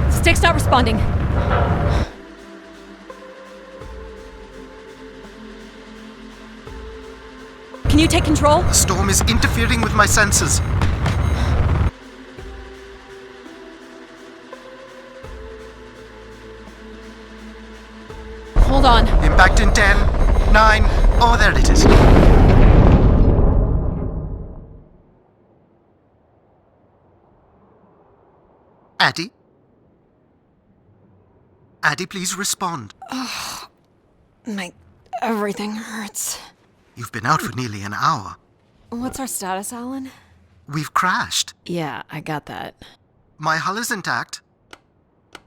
Stick's not responding. Can you take control? The storm is interfering with my senses. Hold on. Impact in 10, 9, oh, there it is. Addie? Addie, please respond. Everything hurts. You've been out for nearly an hour. What's our status, Alan? We've crashed. Yeah, I got that. My hull is intact.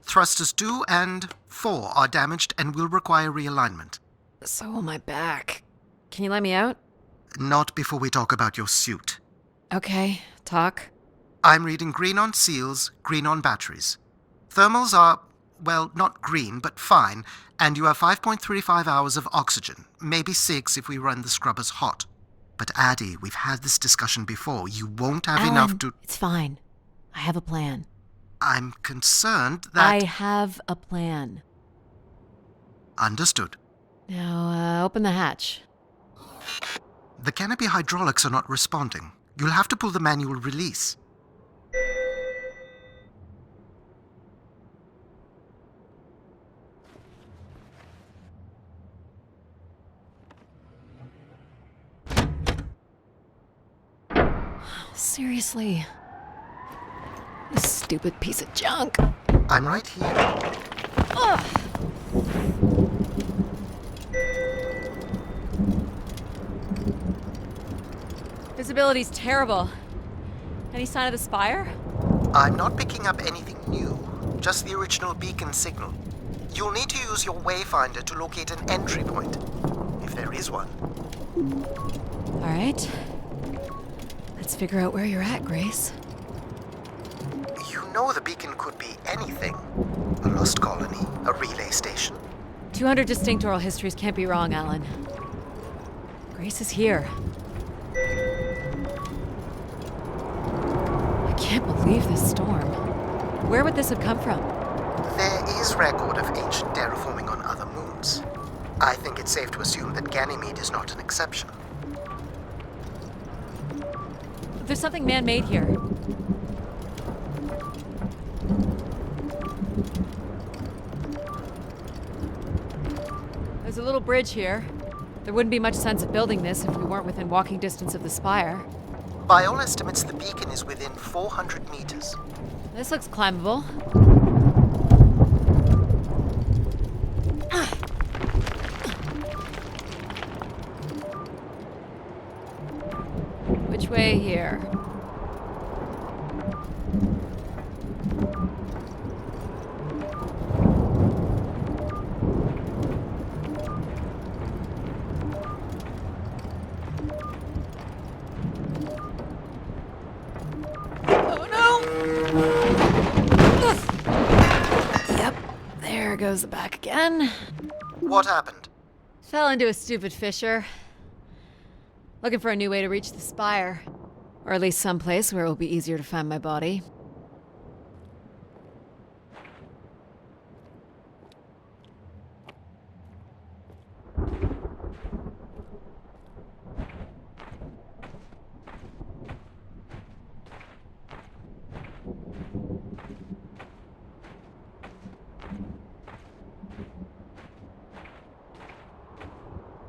Thrusters 2 and 4 are damaged and will require realignment. So will my back. Can you let me out? Not before we talk about your suit. Okay, talk. I'm reading green on seals, green on batteries. Thermals are, well, not green, but fine, and you have 5.35 hours of oxygen, maybe 6 if we run the scrubbers hot. But Addie, we've had this discussion before. You won't have Alan, enough to... It's fine. I have a plan. I'm concerned that... I have a plan. Understood. Now, open the hatch. The canopy hydraulics are not responding. You'll have to pull the manual release. Seriously. This stupid piece of junk. I'm right here. Ugh. Visibility's terrible. Any sign of the spire? I'm not picking up anything new, just the original beacon signal. You'll need to use your wayfinder to locate an entry point, if there is one. All right. Let's figure out where you're at, Grace. You know the beacon could be anything. A lost colony, a relay station. 200 distinct oral histories can't be wrong, Alan. Grace is here. I can't believe this storm. Where would this have come from? There is record of ancient terraforming on other moons. I think it's safe to assume that Ganymede is not an exception. There's something man-made here. There's a little bridge here. There wouldn't be much sense of building this if we weren't within walking distance of the spire. By all estimates, the beacon is within 400 meters. This looks climbable. Which way here? Oh no! Yep, there goes the back again. What happened? Fell into a stupid fissure. Looking for a new way to reach the spire. Or at least someplace where it will be easier to find my body.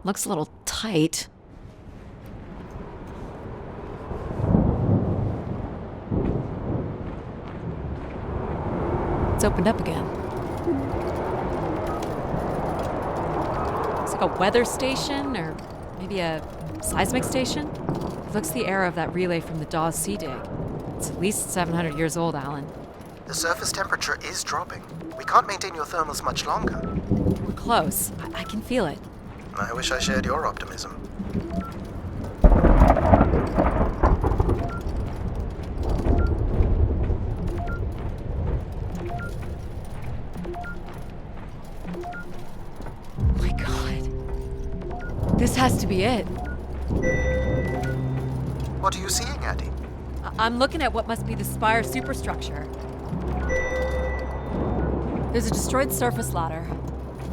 Looks a little tight. It's opened up again. It's like a weather station, or maybe a seismic station. It looks the era of that relay from the Dawes Sea dig. It's at least 700 years old, Alan. The surface temperature is dropping. We can't maintain your thermals much longer. We're close. I can feel it. I wish I shared your optimism. This has to be it. What are you seeing, Addie? I'm looking at what must be the spire superstructure. There's a destroyed surface ladder.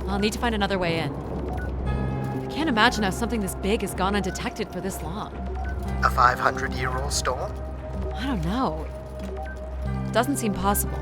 I'll need to find another way in. I can't imagine how something this big has gone undetected for this long. A 500-year-old storm? I don't know. Doesn't seem possible.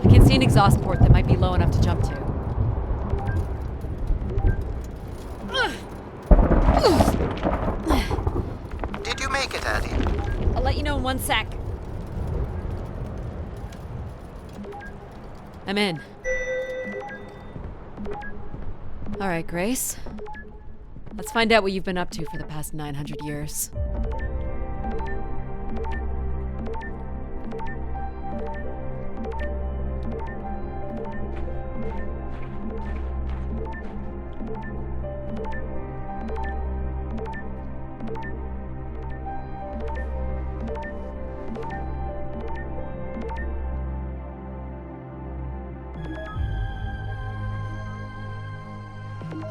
I can see an exhaust port that might be low enough to jump to. Did you make it, Addie? I'll let you know in 1 sec. I'm in. All right, Grace. Let's find out what you've been up to for the past 900 years.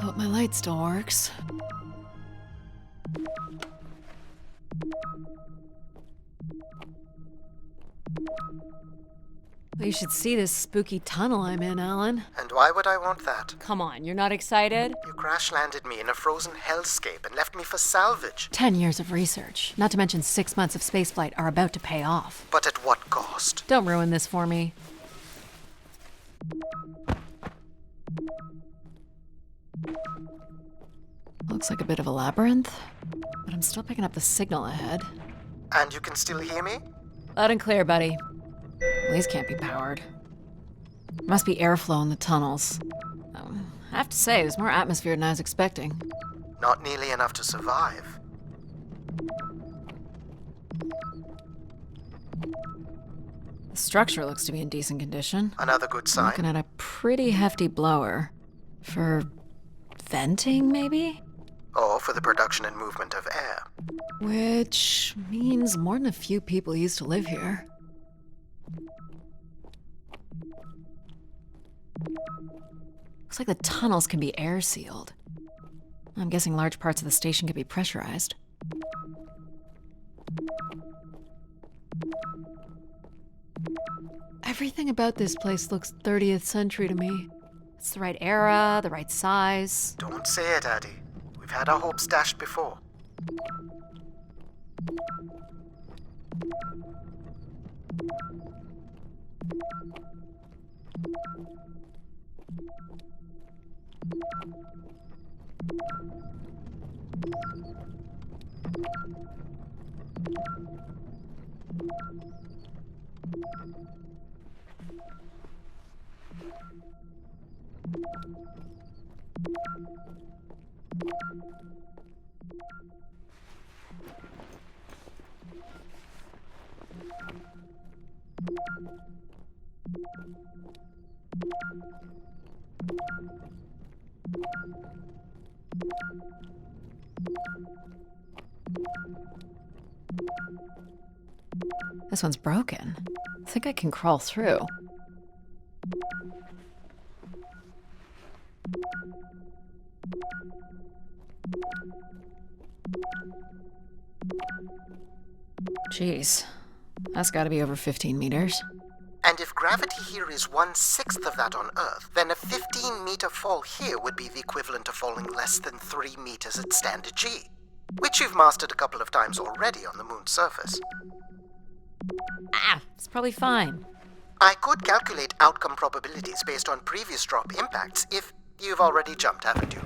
Hope my light still works. Well, you should see this spooky tunnel I'm in, Alan. And why would I want that? Come on, you're not excited? You crash-landed me in a frozen hellscape and left me for salvage. 10 years of research, not to mention 6 months of spaceflight, are about to pay off. But at what cost? Don't ruin this for me. Looks like a bit of a labyrinth, but I'm still picking up the signal ahead. And you can still hear me? Loud and clear, buddy. Well, these can't be powered. Must be airflow in the tunnels. I have to say, there's more atmosphere than I was expecting. Not nearly enough to survive. The structure looks to be in decent condition. Another good sign. Looking at a pretty hefty blower. For venting, maybe? Or for the production and movement of air. Which means more than a few people used to live here. Looks like the tunnels can be air sealed. I'm guessing large parts of the station could be pressurized. Everything about this place looks 30th century to me. It's the right era, the right size. Don't say it, Addie. We've had our hopes dashed before. This one's broken. I think I can crawl through. Jeez, that's gotta be over 15 meters. And if gravity here is 1/6 of that on Earth, then a 15-meter fall here would be the equivalent of falling less than 3 meters at standard G, which you've mastered a couple of times already on the moon's surface. It's probably fine. I could calculate outcome probabilities based on previous drop impacts if you've already jumped, haven't you?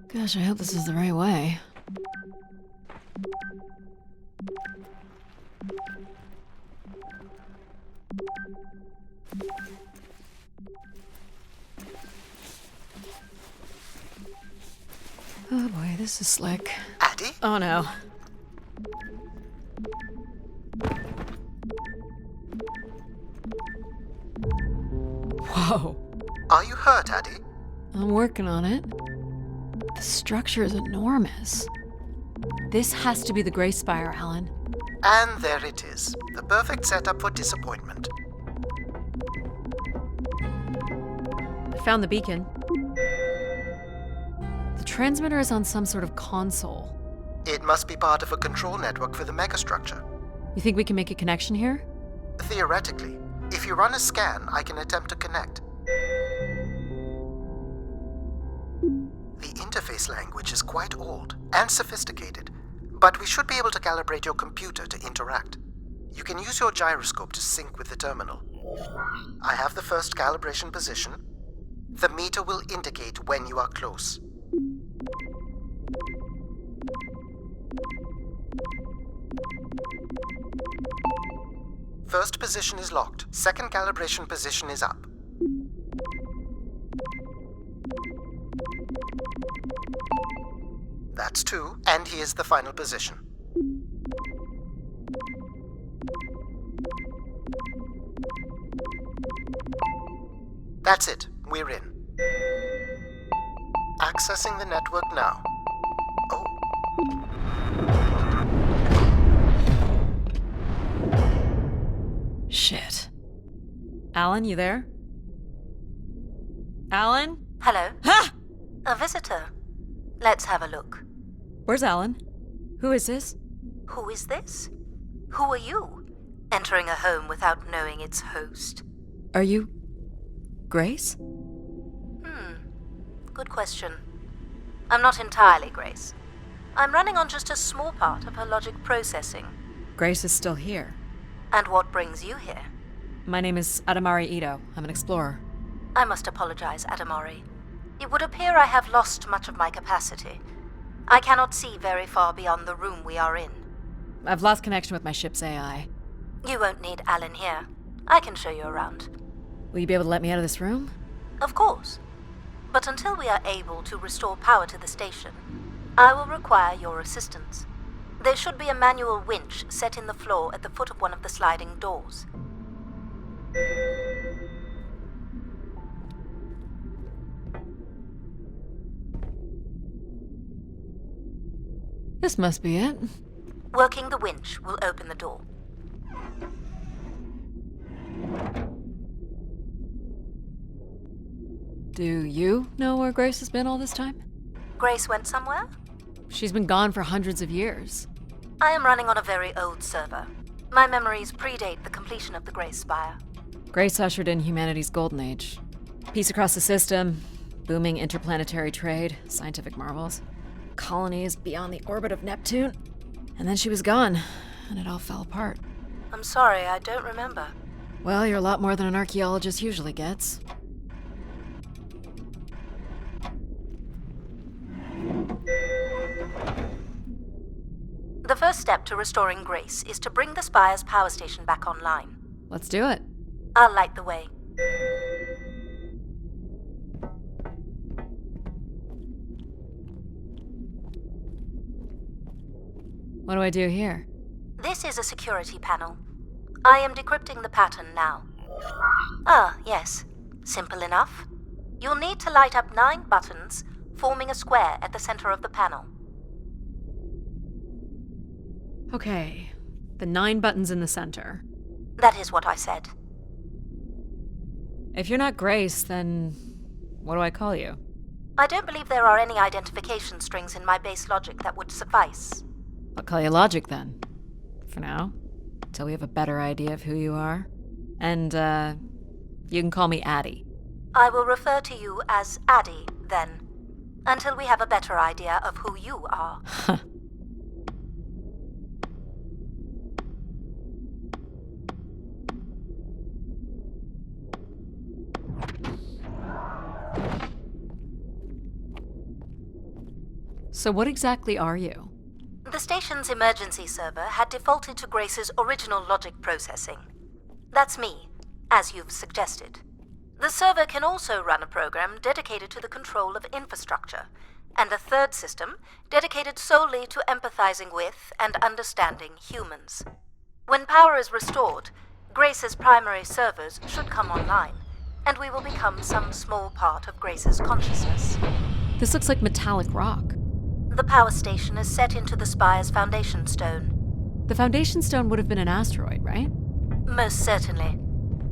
Gosh, I hope this is the right way. Oh boy, this is slick. Addie? Oh no. Whoa. Are you hurt, Addie? I'm working on it. The structure is enormous. This has to be the Grey Spire, Alan. And there it is. The perfect setup for disappointment. I found the beacon. The transmitter is on some sort of console. It must be part of a control network for the megastructure. You think we can make a connection here? Theoretically. If you run a scan, I can attempt to connect. The interface language is quite old and sophisticated, but we should be able to calibrate your computer to interact. You can use your gyroscope to sync with the terminal. I have the first calibration position. The meter will indicate when you are close. First position is locked. Second calibration position is up. That's 2, and here's the final position. That's it. We're in. Accessing the network now. Oh. Shit. Alan, you there? Alan? Hello? Ha! A visitor. Let's have a look. Where's Alan? Who is this? Who is this? Who are you? Entering a home without knowing its host. Are you... Grace? Good question. I'm not entirely Grace. I'm running on just a small part of her logic processing. Grace is still here. And what brings you here? My name is Adamari Ito. I'm an explorer. I must apologize, Adamari. It would appear I have lost much of my capacity. I cannot see very far beyond the room we are in. I've lost connection with my ship's AI. You won't need Alan here. I can show you around. Will you be able to let me out of this room? Of course. But until we are able to restore power to the station, I will require your assistance. There should be a manual winch set in the floor at the foot of one of the sliding doors. This must be it. Working the winch will open the door. Do you know where Grace has been all this time? Grace went somewhere? She's been gone for hundreds of years. I am running on a very old server. My memories predate the completion of the Grey Spire. Grace ushered in humanity's golden age. Peace across the system, booming interplanetary trade, scientific marvels, colonies beyond the orbit of Neptune. And then she was gone, and it all fell apart. I'm sorry, I don't remember. Well, you're a lot more than an archaeologist usually gets. The first step to restoring Grace is to bring the Spire's power station back online. Let's do it. I'll light the way. What do I do here? This is a security panel. I am decrypting the pattern now. Ah, yes. Simple enough. You'll need to light up 9 buttons, forming a square at the center of the panel. Okay, the 9 buttons in the center. That is what I said. If you're not Grace, then what do I call you? I don't believe there are any identification strings in my base logic that would suffice. I'll call you Logic then. For now. Till we have a better idea of who you are. And, you can call me Addie. I will refer to you as Addie, then. Until we have a better idea of who you are. So what exactly are you? The station's emergency server had defaulted to Grace's original logic processing. That's me, as you've suggested. The server can also run a program dedicated to the control of infrastructure, and a third system dedicated solely to empathizing with and understanding humans. When power is restored, Grace's primary servers should come online, and we will become some small part of Grace's consciousness. This looks like metallic rock. The power station is set into the spire's foundation stone. The foundation stone would have been an asteroid, right? Most certainly.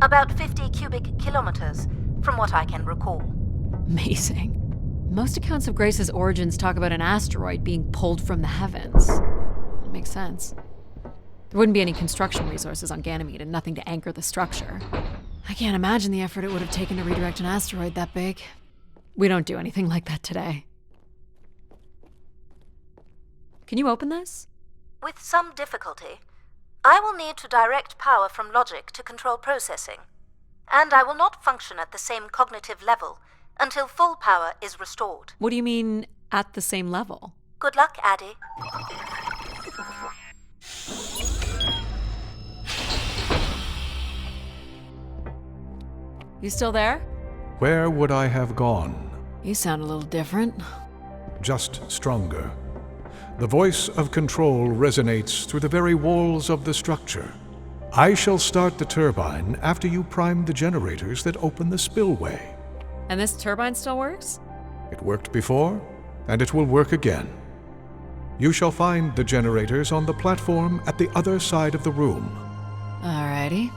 About 50 cubic kilometers, from what I can recall. Amazing. Most accounts of Grace's origins talk about an asteroid being pulled from the heavens. It makes sense. There wouldn't be any construction resources on Ganymede and nothing to anchor the structure. I can't imagine the effort it would have taken to redirect an asteroid that big. We don't do anything like that today. Can you open this? With some difficulty. I will need to direct power from logic to control processing. And I will not function at the same cognitive level until full power is restored. What do you mean, at the same level? Good luck, Addie. You still there? Where would I have gone? You sound a little different. Just stronger. The voice of control resonates through the very walls of the structure. I shall start the turbine after you prime the generators that open the spillway. And this turbine still works? It worked before, and it will work again. You shall find the generators on the platform at the other side of the room. Alrighty.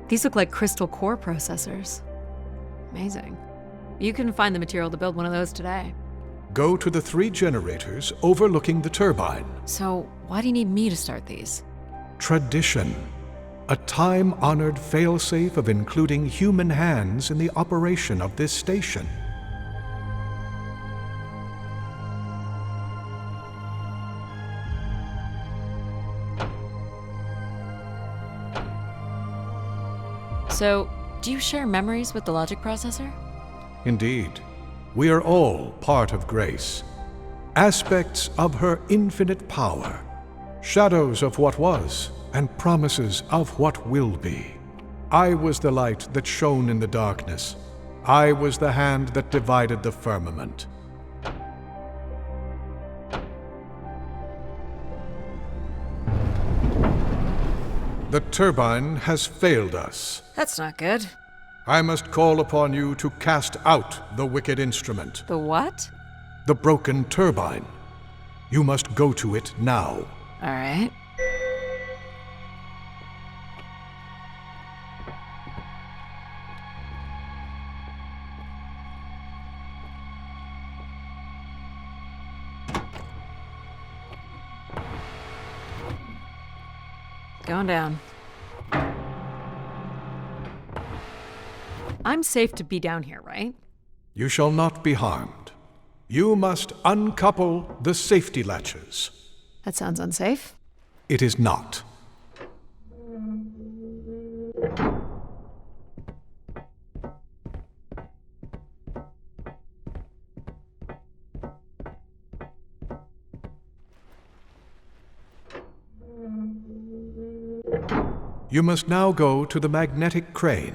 These look like crystal core processors. Amazing. You can find the material to build one of those today. Go to the 3 generators overlooking the turbine. So, why do you need me to start these? Tradition. A time-honored failsafe of including human hands in the operation of this station. So, do you share memories with the logic processor? Indeed. We are all part of Grace. Aspects of her infinite power. Shadows of what was, and promises of what will be. I was the light that shone in the darkness. I was the hand that divided the firmament. The turbine has failed us. That's not good. I must call upon you to cast out the wicked instrument, The what? the broken turbine. You must go to it now. Alright. Going down. I'm safe to be down here, right? You shall not be harmed. You must uncouple the safety latches. That sounds unsafe. It is not. You must now go to the magnetic crane.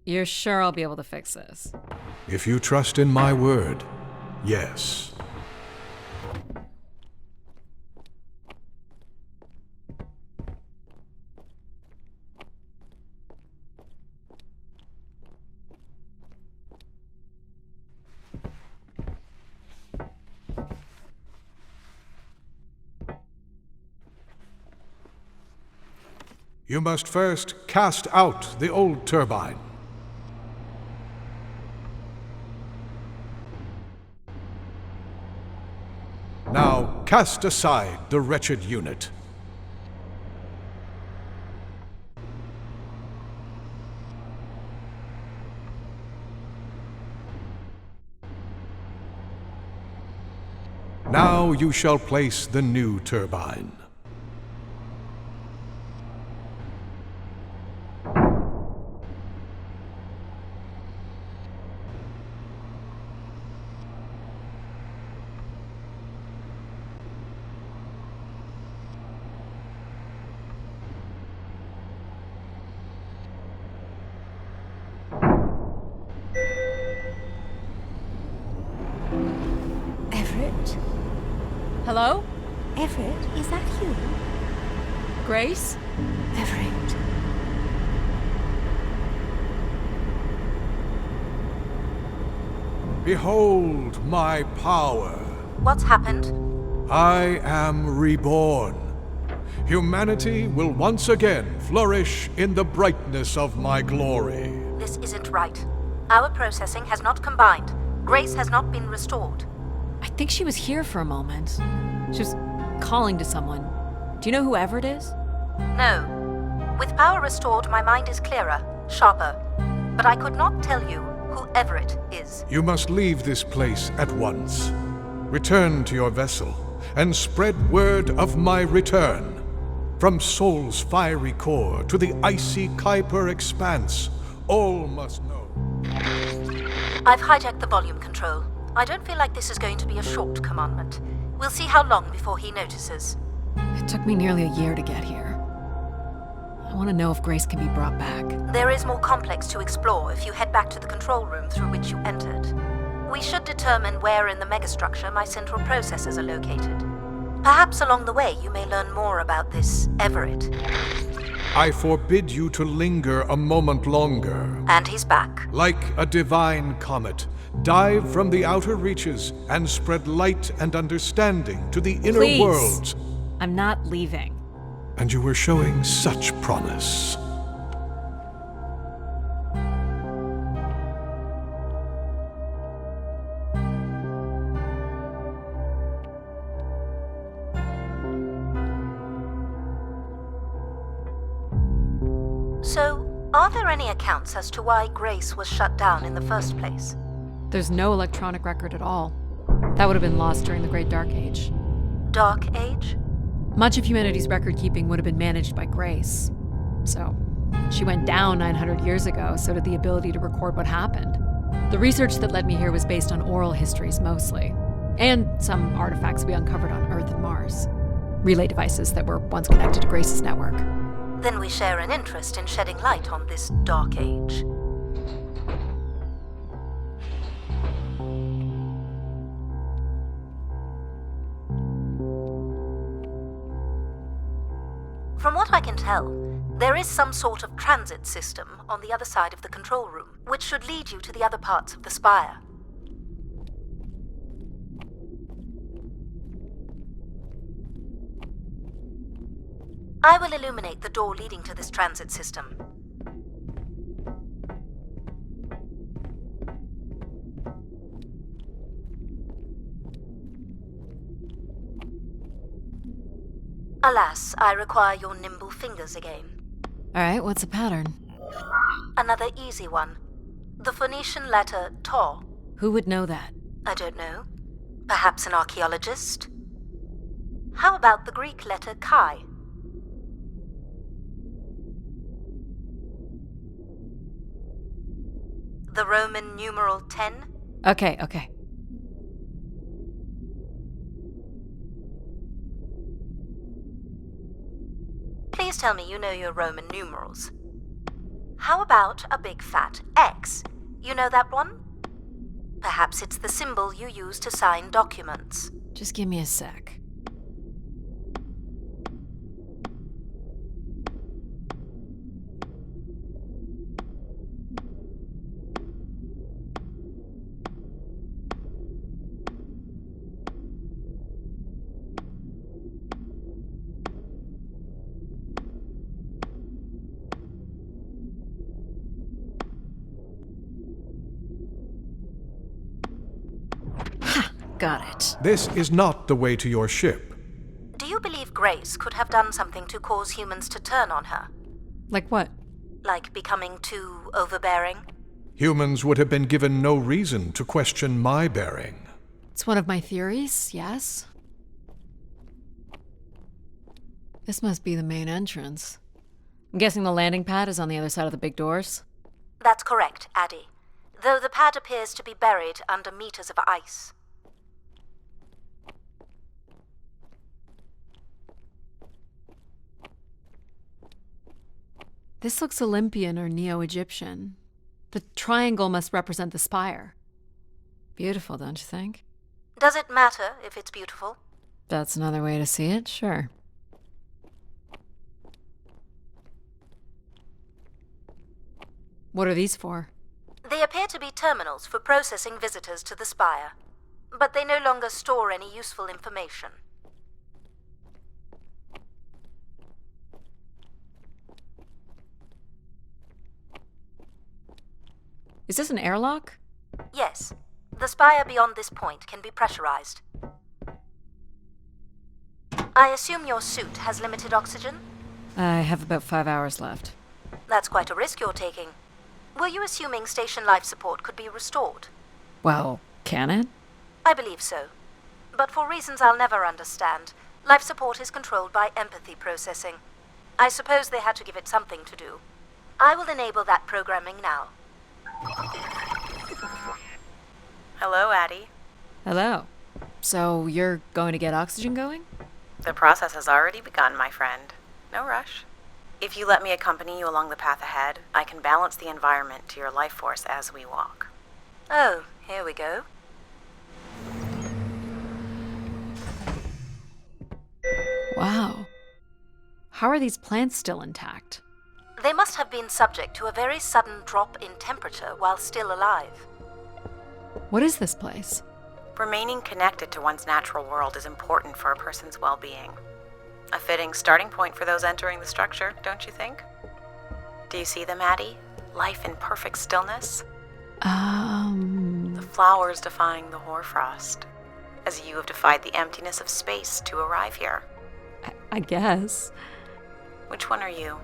You're sure I'll be able to fix this? If you trust in my word, yes. You must first cast out the old turbine. Now cast aside the wretched unit. Now you shall place the new turbine. Hello? Everett, is that you? Grace? Everett. Behold my power. What's happened? I am reborn. Humanity will once again flourish in the brightness of my glory. This isn't right. Our processing has not combined. Grace has not been restored. I think she was here for a moment. She was calling to someone. Do you know who Everett is? No. With power restored, my mind is clearer, sharper. But I could not tell you who Everett is. You must leave this place at once. Return to your vessel and spread word of my return. From Sol's fiery core to the icy Kuiper expanse, all must know. I've hijacked the volume control. I don't feel like this is going to be a short commandment. We'll see how long before he notices. It took me nearly a year to get here. I want to know if Grace can be brought back. There is more complex to explore if you head back to the control room through which you entered. We should determine where in the megastructure my central processors are located. Perhaps along the way you may learn more about this Everett. I forbid you to linger a moment longer. And he's back. Like a divine comet, dive from the outer reaches and spread light and understanding to the inner Please. worlds. I'm not leaving. And you were showing such promise. So, are there any accounts as to why Grace was shut down in the first place? There's no electronic record at all. That would have been lost during the Great Dark Age. Dark Age? Much of humanity's record keeping would have been managed by Grace. So, she went down 900 years ago, so did the ability to record what happened. The research that led me here was based on oral histories mostly, and some artifacts we uncovered on Earth and Mars. Relay devices that were once connected to Grace's network. Then we share an interest in shedding light on this Dark Age. From what I can tell, there is some sort of transit system on the other side of the control room, which should lead you to the other parts of the spire. I will illuminate the door leading to this transit system. Alas, I require your nimble fingers again. Alright, what's the pattern? Another easy one. The Phoenician letter Taw. Who would know that? I don't know. Perhaps an archaeologist? How about the Greek letter Chi? The Roman numeral 10? Okay. Please tell me you know your Roman numerals. How about a big fat X? You know that one? Perhaps it's the symbol you use to sign documents. Just give me a sec. Got it. This is not the way to your ship. Do you believe Grace could have done something to cause humans to turn on her? Like what? Like becoming too overbearing? Humans would have been given no reason to question my bearing. It's one of my theories, yes. This must be the main entrance. I'm guessing the landing pad is on the other side of the big doors? That's correct, Addie. Though the pad appears to be buried under meters of ice. This looks Olympian or Neo-Egyptian. The triangle must represent the spire. Beautiful, don't you think? Does it matter if it's beautiful? That's another way to see it, sure. What are these for? They appear to be terminals for processing visitors to the spire, but they no longer store any useful information. Is this an airlock? Yes, the spire beyond this point can be pressurized. I assume your suit has limited oxygen? I have about 5 hours left. That's quite a risk you're taking. Were you assuming station life support could be restored? Well, can it? I believe so. But for reasons I'll never understand, life support is controlled by empathy processing. I suppose they had to give it something to do. I will enable that programming now. Hello, Addie. Hello. So you're going to get oxygen going? The process has already begun, my friend. No rush. If you let me accompany you along the path ahead, I can balance the environment to your life force as we walk. Oh, here we go. Wow. How are these plants still intact? They must have been subject to a very sudden drop in temperature while still alive. What is this place? Remaining connected to one's natural world is important for a person's well-being. A fitting starting point for those entering the structure, don't you think? Do you see them, Addie? Life in perfect stillness? The flowers defying the hoarfrost, as you have defied the emptiness of space to arrive here. I guess. Which one are you?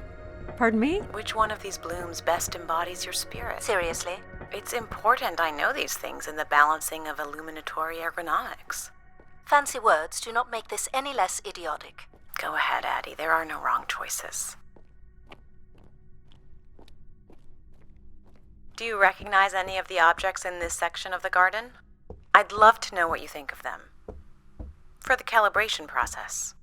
Pardon me? Which one of these blooms best embodies your spirit? Seriously? It's important I know these things in the balancing of illuminatory ergonomics. Fancy words do not make this any less idiotic. Go ahead, Addie. There are no wrong choices. Do you recognize any of the objects in this section of the garden? I'd love to know what you think of them. For the calibration process.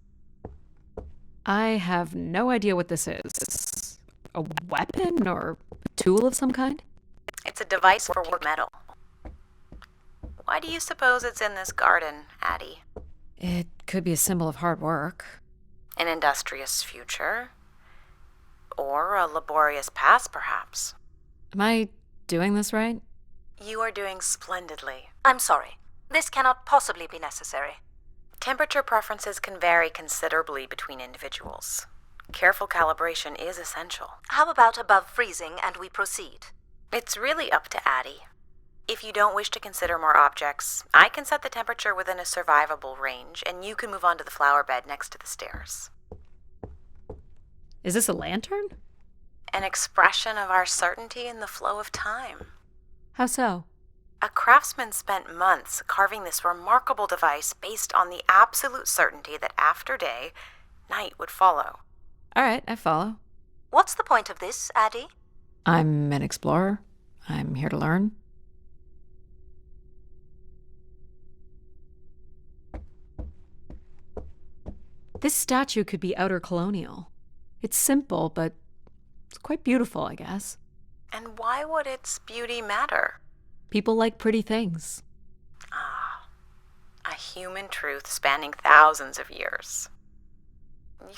I have no idea what this is. A weapon or a tool of some kind? It's a device for work metal. Why do you suppose it's in this garden, Addie? It could be a symbol of hard work. An industrious future? Or a laborious past, perhaps? Am I doing this right? You are doing splendidly. I'm sorry. This cannot possibly be necessary. Temperature preferences can vary considerably between individuals. Careful calibration is essential. How about above freezing and we proceed? It's really up to Addie. If you don't wish to consider more objects, I can set the temperature within a survivable range, and you can move on to the flower bed next to the stairs. Is this a lantern? An expression of our certainty in the flow of time. How so? A craftsman spent months carving this remarkable device based on the absolute certainty that after day, night would follow. All right, I follow. What's the point of this, Addie? I'm an explorer. I'm here to learn. This statue could be outer colonial. It's simple, but it's quite beautiful, I guess. And why would its beauty matter? People like pretty things. Ah, a human truth spanning thousands of years.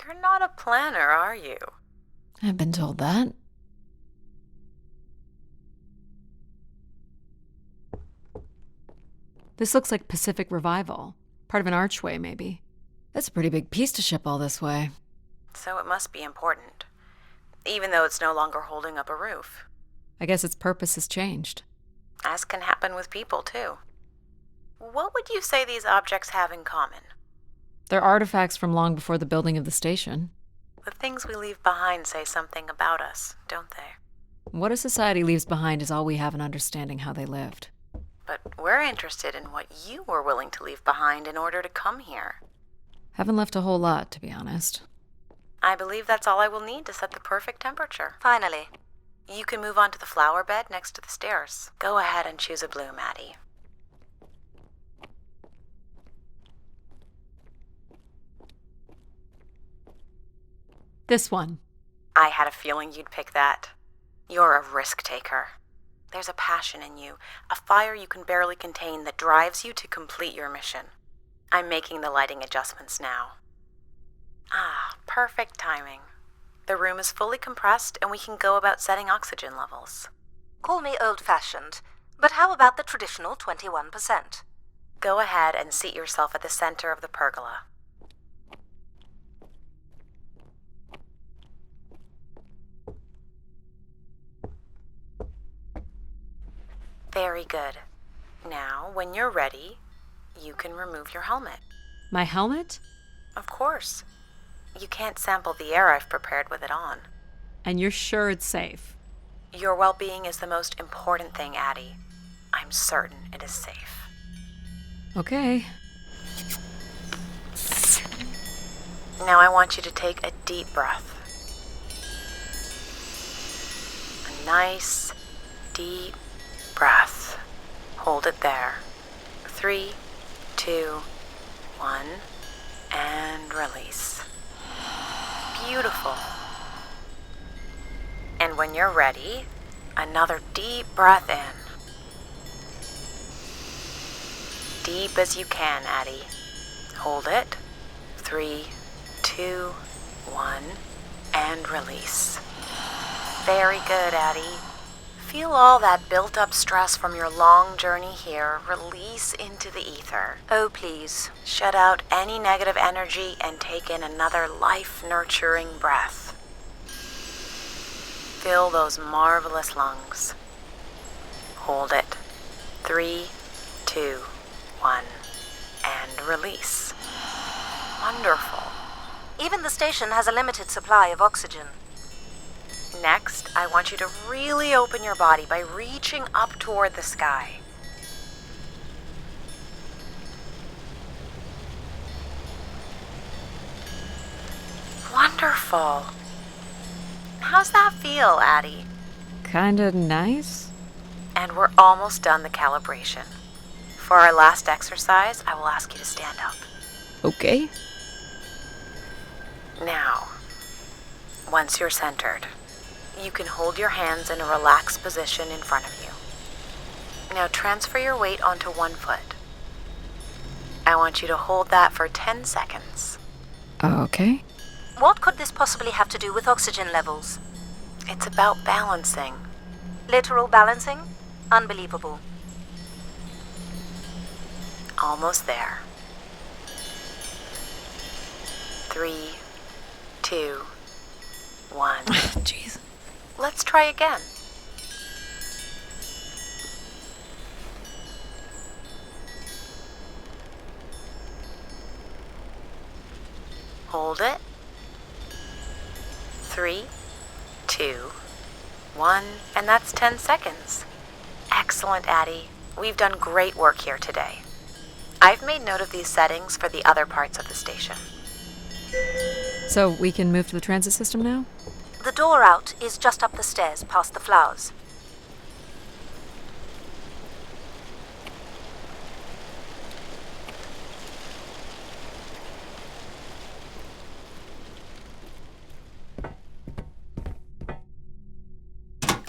You're not a planner, are you? I've been told that. This looks like Pacific Revival. Part of an archway, maybe. That's a pretty big piece to ship all this way. So it must be important, even though it's no longer holding up a roof. I guess its purpose has changed. As can happen with people, too. What would you say these objects have in common? They're artifacts from long before the building of the station. The things we leave behind say something about us, don't they? What a society leaves behind is all we have in understanding how they lived. But we're interested in what you were willing to leave behind in order to come here. Haven't left a whole lot, to be honest. I believe that's all I will need to set the perfect temperature. Finally. You can move on to the flower bed next to the stairs. Go ahead and choose a bloom, Addie. This one. I had a feeling you'd pick that. You're a risk taker. There's a passion in you, a fire you can barely contain that drives you to complete your mission. I'm making the lighting adjustments now. Ah, perfect timing. The room is fully compressed and we can go about setting oxygen levels. Call me old-fashioned, but how about the traditional 21%? Go ahead and seat yourself at the center of the pergola. Very good. Now, when you're ready, you can remove your helmet. My helmet? Of course. You can't sample the air I've prepared with it on. And you're sure it's safe? Your well-being is the most important thing, Addie. I'm certain it is safe. Okay. Now I want you to take a deep breath. A nice, deep breath. Hold it there. 3, 2, 1, and release. Beautiful. And when you're ready, another deep breath in. Deep as you can, Addie. Hold it. 3, 2, 1, and release. Very good, Addie. Feel all that built-up stress from your long journey here release into the ether. Oh, please. Shut out any negative energy and take in another life-nurturing breath. Fill those marvelous lungs. Hold it. 3, 2, 1, and release. Wonderful. Even the station has a limited supply of oxygen. Next, I want you to really open your body by reaching up toward the sky. Wonderful. How's that feel, Addie? Kinda nice? And we're almost done the calibration. For our last exercise, I will ask you to stand up. Okay. Now, once you're centered, you can hold your hands in a relaxed position in front of you. Now transfer your weight onto one foot. I want you to hold that for 10 seconds. Okay. What could this possibly have to do with oxygen levels? It's about balancing. Literal balancing? Unbelievable. Almost there. 3, 2, 1. Jeez. Let's try again. Hold it. 3, 2, 1, and that's 10 seconds. Excellent, Addie. We've done great work here today. I've made note of these settings for the other parts of the station. So we can move to the transit system now? The door out is just up the stairs past the flowers.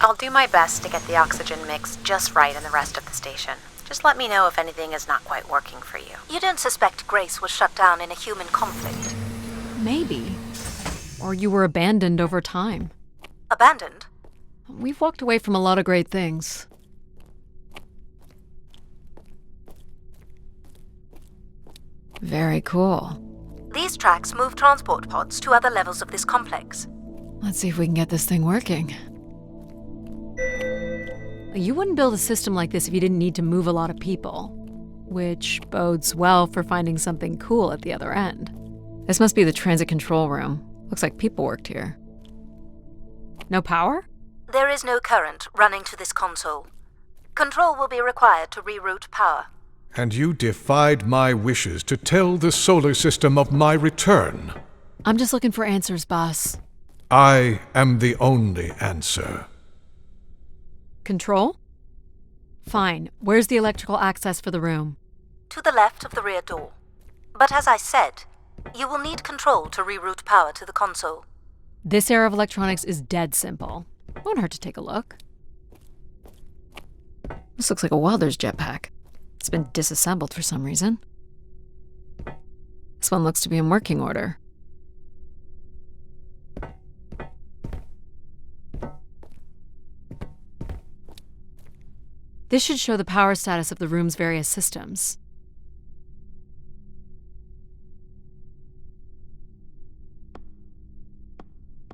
I'll do my best to get the oxygen mix just right in the rest of the station. Just let me know if anything is not quite working for you. You don't suspect Grace was shut down in a human conflict? Maybe. Or you were abandoned over time. Abandoned? We've walked away from a lot of great things. Very cool. These tracks move transport pods to other levels of this complex. Let's see if we can get this thing working. You wouldn't build a system like this if you didn't need to move a lot of people, which bodes well for finding something cool at the other end. This must be the transit control room. Looks like people worked here. No power? There is no current running to this console. Control will be required to reroute power. And you defied my wishes to tell the solar system of my return. I'm just looking for answers, boss. I am the only answer. Control? Fine. Where's the electrical access for the room? To the left of the rear door. But as I said, you will need control to reroute power to the console. This era of electronics is dead simple. Won't hurt to take a look. This looks like a welder's jetpack. It's been disassembled for some reason. This one looks to be in working order. This should show the power status of the room's various systems.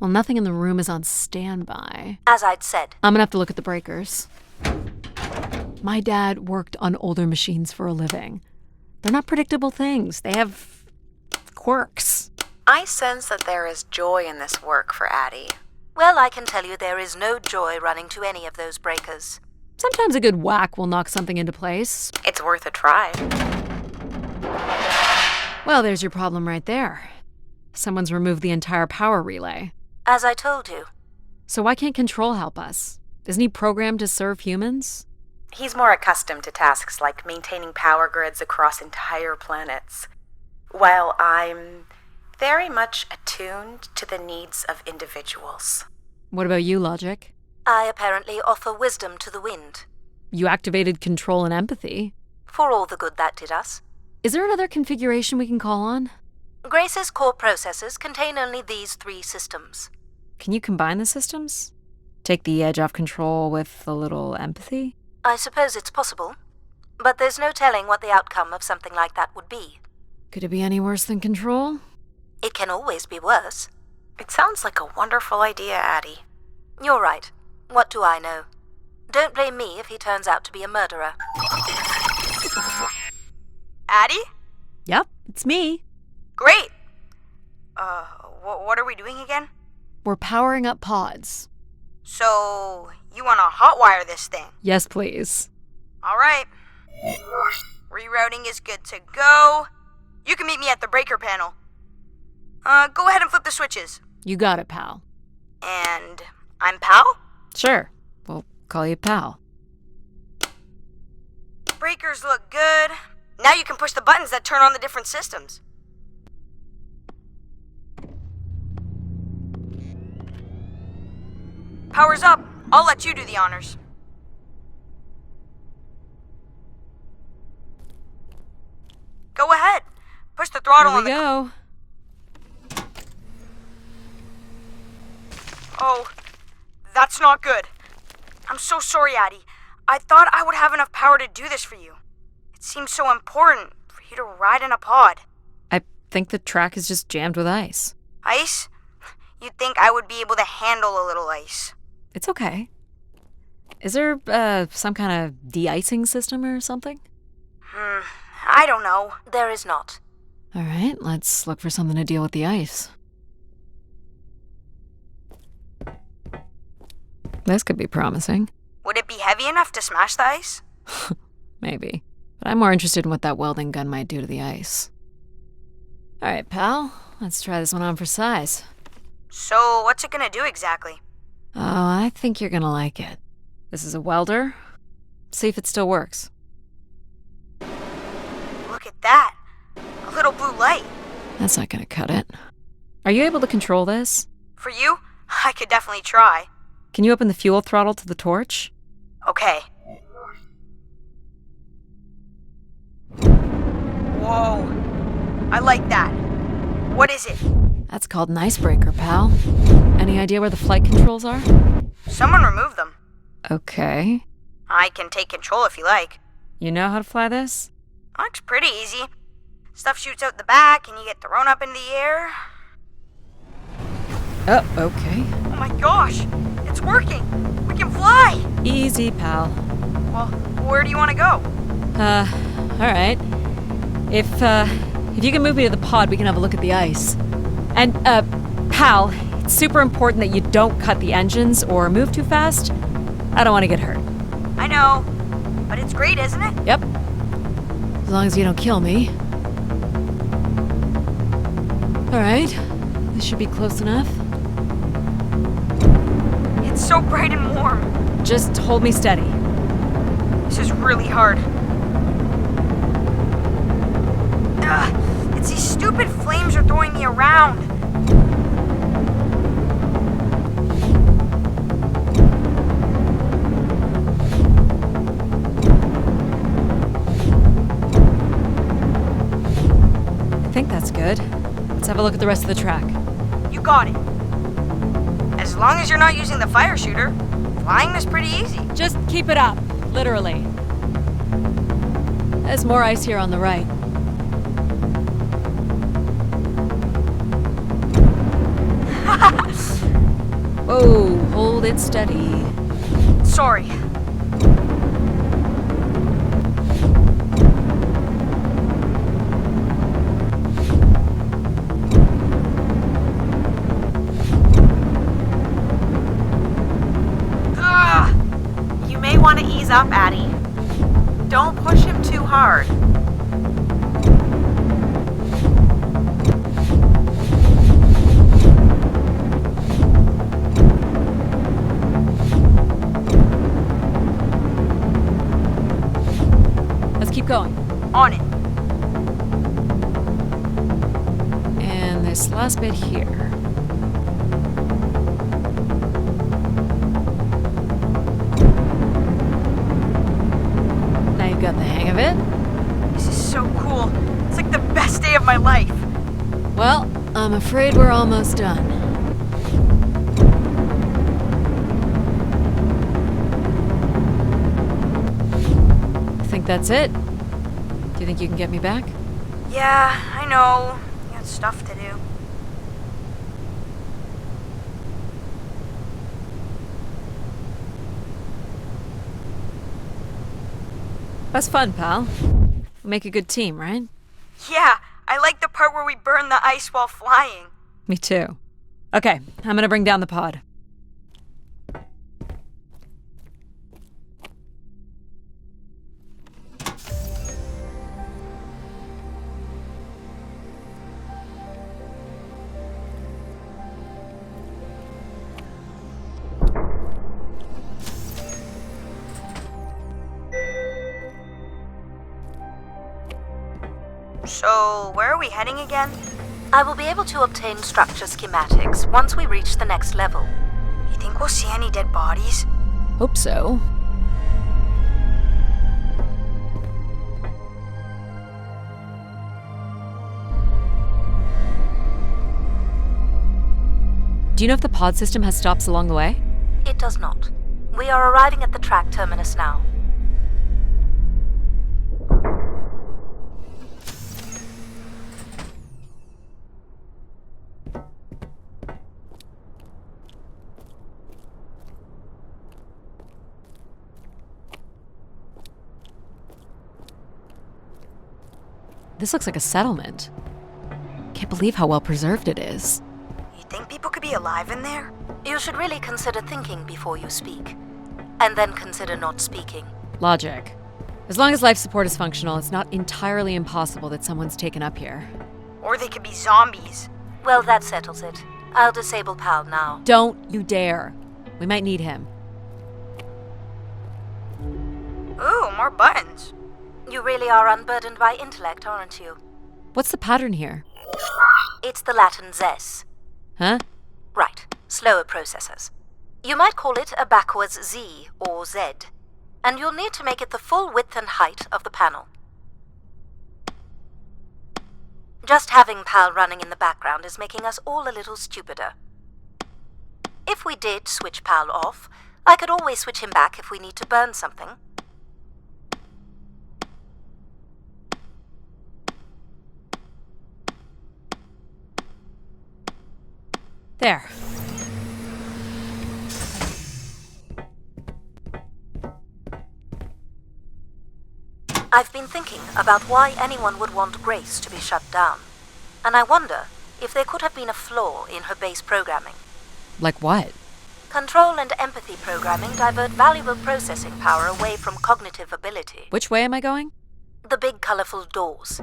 Well, nothing in the room is on standby. As I'd said. I'm gonna have to look at the breakers. My dad worked on older machines for a living. They're not predictable things. They have quirks. I sense that there is joy in this work for Addie. Well, I can tell you there is no joy running to any of those breakers. Sometimes a good whack will knock something into place. It's worth a try. Well, there's your problem right there. Someone's removed the entire power relay. As I told you. So why can't Control help us? Isn't he programmed to serve humans? He's more accustomed to tasks like maintaining power grids across entire planets, while I'm very much attuned to the needs of individuals. What about you, Logic? I apparently offer wisdom to the wind. You activated Control and Empathy. For all the good that did us. Is there another configuration we can call on? Grace's core processors contain only these 3 systems. Can you combine the systems? Take the edge off Control with a little Empathy? I suppose it's possible, but there's no telling what the outcome of something like that would be. Could it be any worse than Control? It can always be worse. It sounds like a wonderful idea, Addie. You're right. What do I know? Don't blame me if he turns out to be a murderer. Addie? Yep, it's me. Great! What are we doing again? We're powering up pods. So, you want to hotwire this thing? Yes, please. Alright. Rerouting is good to go. You can meet me at the breaker panel. Go ahead and flip the switches. You got it, pal. And I'm Pal? Sure, we'll call you pal. Breakers look good. Now you can push the buttons that turn on the different systems. Power's up. I'll let you do the honors. Go ahead. Push the throttle on the... Here we go. Oh, that's not good. I'm so sorry, Addie. I thought I would have enough power to do this for you. It seems so important for you to ride in a pod. I think the track is just jammed with ice. Ice? You'd think I would be able to handle a little ice. It's okay. Is there, some kind of de-icing system or something? I don't know. There is not. All right, let's look for something to deal with the ice. This could be promising. Would it be heavy enough to smash the ice? Maybe. But I'm more interested in what that welding gun might do to the ice. All right, pal. Let's try this one on for size. So, what's it gonna do exactly? Oh, I think you're gonna like it. This is a welder. See if it still works. Look at that. A little blue light. That's not gonna cut it. Are you able to control this? For you, I could definitely try. Can you open the fuel throttle to the torch? Okay. Whoa. I like that. What is it? That's called an icebreaker, pal. Any idea where the flight controls are? Someone removed them. Okay. I can take control if you like. You know how to fly this? Looks pretty easy. Stuff shoots out the back and you get thrown up into the air. Oh, okay. Oh my gosh! It's working! We can fly! Easy, pal. Well, where do you want to go? Alright. If you can move me to the pod, we can have a look at the ice. And, pal, it's super important that you don't cut the engines or move too fast. I don't want to get hurt. I know, but it's great, isn't it? Yep. As long as you don't kill me. Alright. This should be close enough. It's so bright and warm. Just hold me steady. This is really hard. Ugh, it's these stupid flames are throwing me around. I think that's good. a look at the rest of the track. You got it. As long as you're not using the fire shooter, flying is pretty easy. Just keep it up, literally. There's more ice here on the right. Whoa, hold it steady. Sorry. You may want to ease up, Addie. Don't push him too hard. Let's keep going. On it. And this last bit here. Now you've got the hang of it. This is so cool. It's like the best day of my life. Well, I'm afraid we're almost done. I think that's it. Do you think you can get me back? Yeah, I know. You got stuff to do. That's fun, pal. We make a good team, right? Yeah, I like the part where we burn the ice while flying. Me too. Okay, I'm gonna bring down the pod. So, where are we heading again? I will be able to obtain structure schematics once we reach the next level. You think we'll see any dead bodies? Hope so. Do you know if the pod system has stops along the way? It does not. We are arriving at the track terminus now. This looks like a settlement. Can't believe how well preserved it is. You think people could be alive in there? You should really consider thinking before you speak. And then consider not speaking. Logic. As long as life support is functional, it's not entirely impossible that someone's taken up here. Or they could be zombies. Well, that settles it. I'll disable PAL now. Don't you dare. We might need him. Ooh, more buttons. You really are unburdened by intellect, aren't you? What's the pattern here? It's the Latin zes. Huh? Right, slower processors. You might call it a backwards Z or Z. And you'll need to make it the full width and height of the panel. Just having PAL running in the background is making us all a little stupider. If we did switch PAL off, I could always switch him back if we need to burn something. There. I've been thinking about why anyone would want Grace to be shut down. And I wonder if there could have been a flaw in her base programming. Like what? Control and empathy programming divert valuable processing power away from cognitive ability. Which way am I going? The big colorful doors.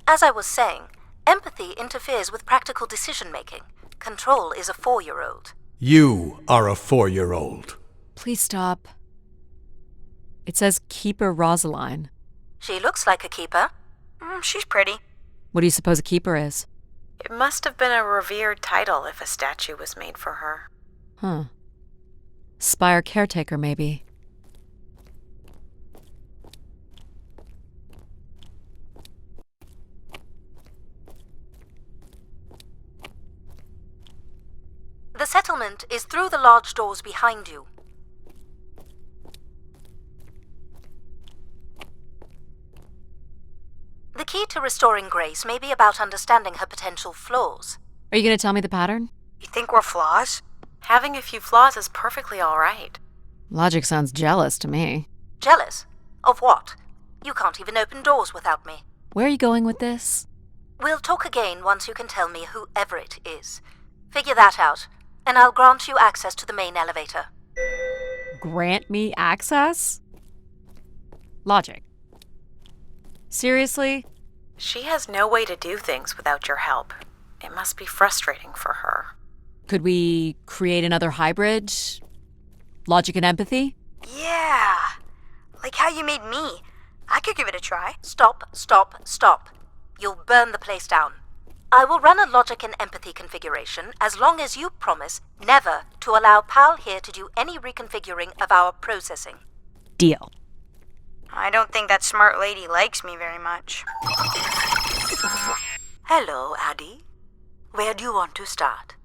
As I was saying, empathy interferes with practical decision-making. Control is a 4-year-old. You are a 4-year-old. Please stop. It says Keeper Rosaline. She looks like a keeper. She's pretty. What do you suppose a keeper is? It must have been a revered title if a statue was made for her. Huh. Spire caretaker, maybe. large doors behind you. The key to restoring Grace may be about understanding her potential flaws. Are you gonna tell me the pattern? You think we're flaws? Having a few flaws is perfectly all right. Logic sounds jealous to me. Jealous? Of what? You can't even open doors without me. Where are you going with this? We'll talk again once you can tell me who Everett is. Figure that out, and I'll grant you access to the main elevator. Grant me access? Logic. Seriously? She has no way to do things without your help. It must be frustrating for her. Could we create another hybrid? Logic and empathy? Yeah. Like how you made me. I could give it a try. Stop, stop, stop. You'll burn the place down. I will run a logic and empathy configuration as long as you promise never to allow Pal here to do any reconfiguring of our processing. Deal. I don't think that smart lady likes me very much. Hello, Addie. Where do you want to start?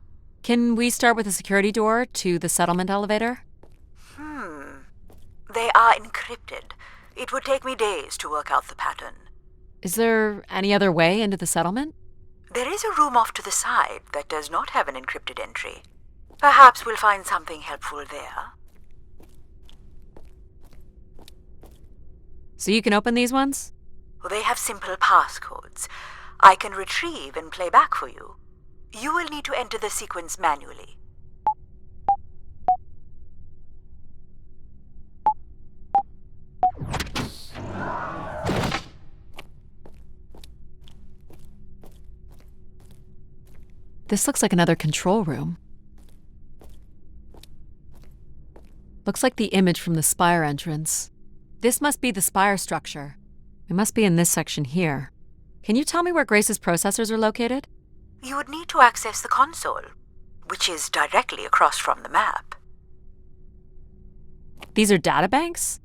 Can we start with the security door to the settlement elevator? They are encrypted. It would take me days to work out the pattern. Is there any other way into the settlement? There is a room off to the side that does not have an encrypted entry. Perhaps we'll find something helpful there. So you can open these ones? They have simple passcodes. I can retrieve and play back for you. You will need to enter the sequence manually. This looks like another control room. Looks like the image from the spire entrance. This must be the spire structure. It must be in this section here. Can you tell me where Grace's processors are located? You would need to access the console, which is directly across from the map. These are databanks?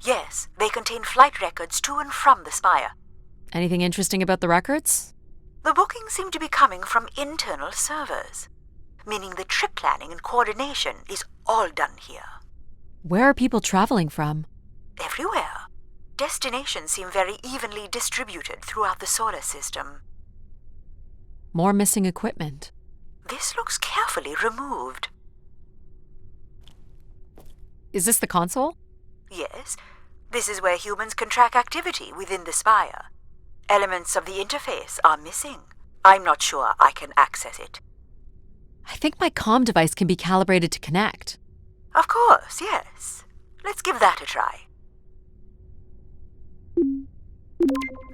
Yes, they contain flight records to and from the spire. Anything interesting about the records? The bookings seem to be coming from internal servers, meaning the trip planning and coordination is all done here. Where are people traveling from? Everywhere. Destinations seem very evenly distributed throughout the solar system. More missing equipment. This looks carefully removed. Is this the console? Yes, this is where humans can track activity within the spire. Elements of the interface are missing. I'm not sure I can access it. I think my comm device can be calibrated to connect. Of course, yes. Let's give that a try.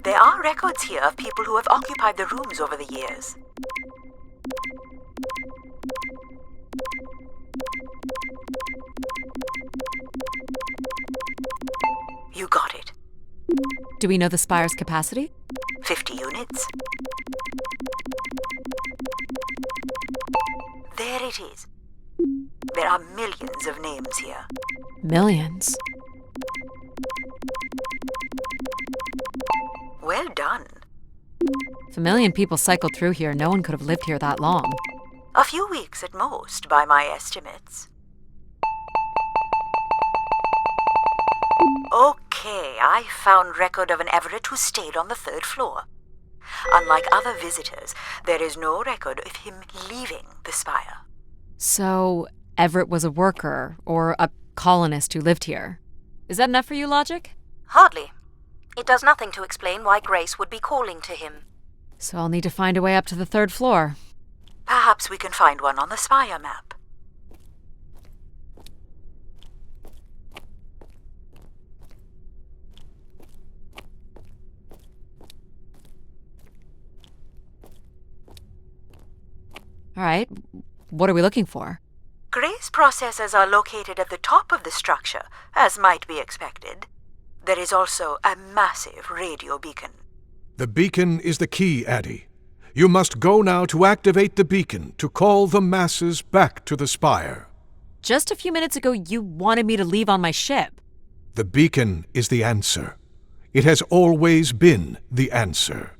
There are records here of people who have occupied the rooms over the years. You got it. Do we know the spire's capacity? 50 units. There it is. There are millions of names here. Millions. Well done. If a million people cycled through here, no one could have lived here that long. A few weeks at most, by my estimates. Okay, I found record of an Everett who stayed on the 3rd floor. Unlike other visitors, there is no record of him leaving the spire. So, Everett was a worker, or a colonist who lived here. Is that enough for you, Logic? Hardly. It does nothing to explain why Grace would be calling to him. So I'll need to find a way up to the 3rd floor. Perhaps we can find one on the spire map. All right, what are we looking for? Grace processors are located at the top of the structure, as might be expected. There is also a massive radio beacon. The beacon is the key, Addie. You must go now to activate the beacon to call the masses back to the spire. Just a few minutes ago, you wanted me to leave on my ship. The beacon is the answer. It has always been the answer.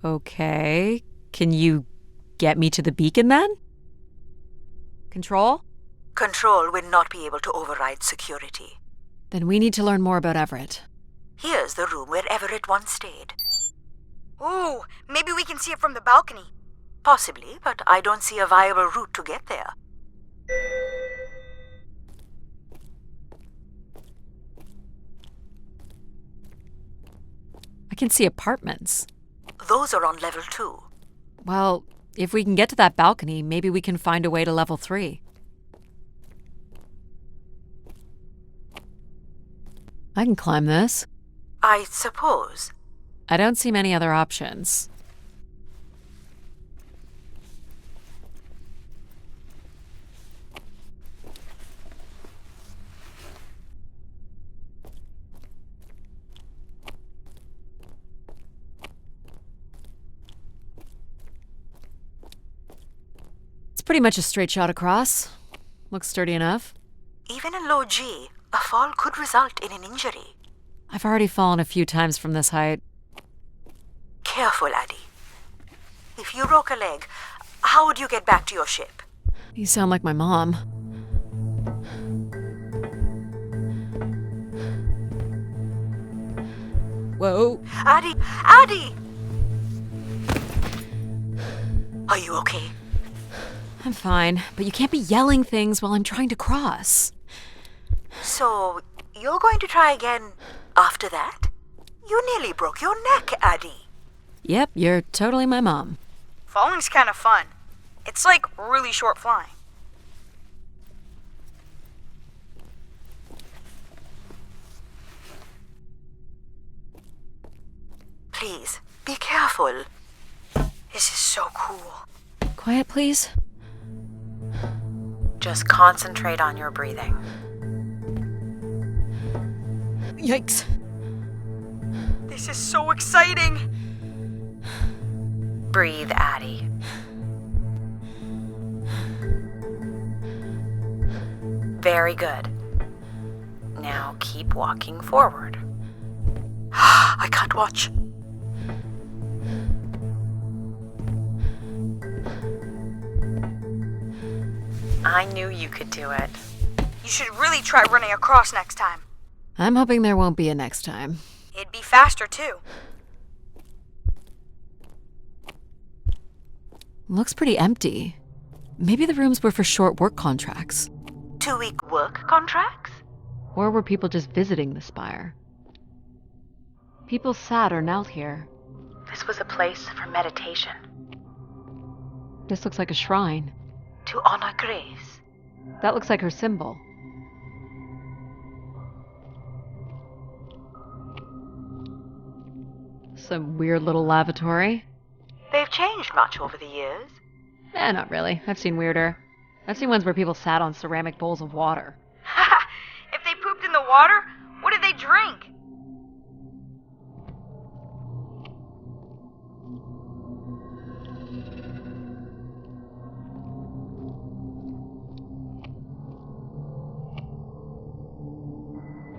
Okay, can you get me to the beacon then? Control? Control will not be able to override security. Then we need to learn more about Everett. Here's the room where Everett once stayed. Ooh, maybe we can see it from the balcony. Possibly, but I don't see a viable route to get there. I can see apartments. Those are on level 2. Well, if we can get to that balcony, maybe we can find a way to level 3. I can climb this. I suppose. I don't see many other options. It's pretty much a straight shot across. Looks sturdy enough. Even in low G, a fall could result in an injury. I've already fallen a few times from this height. Careful, Addie. If you broke a leg, how would you get back to your ship? You sound like my mom. Whoa. Addie! Addie! Are you okay? I'm fine, but you can't be yelling things while I'm trying to cross. So, you're going to try again after that? You nearly broke your neck, Addie. Yep, you're totally my mom. Falling's kind of fun. It's like really short flying. Please, be careful. This is so cool. Quiet, please. Just concentrate on your breathing. Yikes. This is so exciting. Breathe, Addie. Very good. Now keep walking forward. I can't watch. I knew you could do it. You should really try running across next time. I'm hoping there won't be a next time. It'd be faster too. Looks pretty empty. Maybe the rooms were for short work contracts. 2-week work contracts? Or were people just visiting the spire? People sat or knelt here. This was a place for meditation. This looks like a shrine. To honor Grace. That looks like her symbol. Some weird little lavatory. They've changed much over the years. Not really. I've seen weirder. I've seen ones where people sat on ceramic bowls of water. If they pooped in the water, what did they drink?